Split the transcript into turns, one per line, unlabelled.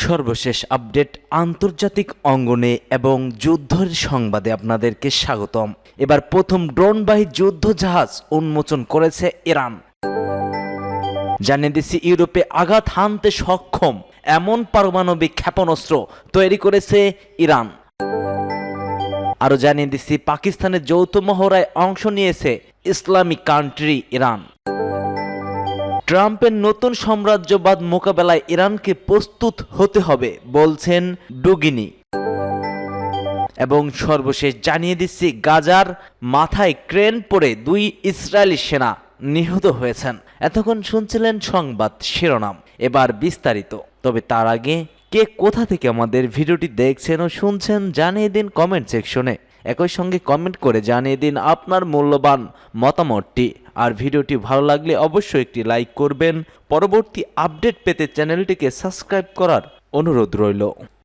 সর্বশেষ আপডেট আন্তর্জাতিক অঙ্গনে এবং যুদ্ধের সংবাদে আপনাদেরকে স্বাগতম। এবার প্রথম ড্রোনবাহী যুদ্ধ জাহাজ উন্মোচন করেছে ইরান। জানিয়ে দিচ্ছি, ইউরোপে আঘাত হানতে সক্ষম এমন পারমাণবিক ক্ষেপণাস্ত্র তৈরি করেছে ইরান। আরও জানিয়ে দিচ্ছি, পাকিস্তানের যৌথ মহড়ায় অংশ নিয়েছে ইসলামিক কান্ট্রি ইরান। ট্রাম্পের নতুন সাম্রাজ্যবাদ মোকাবেলায় ইরানকে প্রস্তুত হতে হবে বলছেন ডুগিনি। এবং সর্বশেষ জানিয়ে দিচ্ছি, গাজার মাথায় ক্রেন পড়ে 2 ইসরায়েলি সেনা নিহত হয়েছেন। এতক্ষণ শুনছিলেন সংবাদ শিরোনাম, এবার বিস্তারিত। তবে তার আগে কে কোথা থেকে আমাদের ভিডিওটি দেখছেন ও শুনছেন জানিয়ে দিন কমেন্ট সেকশনে। একই সঙ্গে কমেন্ট করে জানিয়ে দিন আপনার মূল্যবান মতামতটি। আর ভিডিওটি ভালো লাগলে অবশ্যই একটি লাইক করবেন। পরবর্তী আপডেট পেতে চ্যানেলটিকে সাবস্ক্রাইব করার অনুরোধ রইল।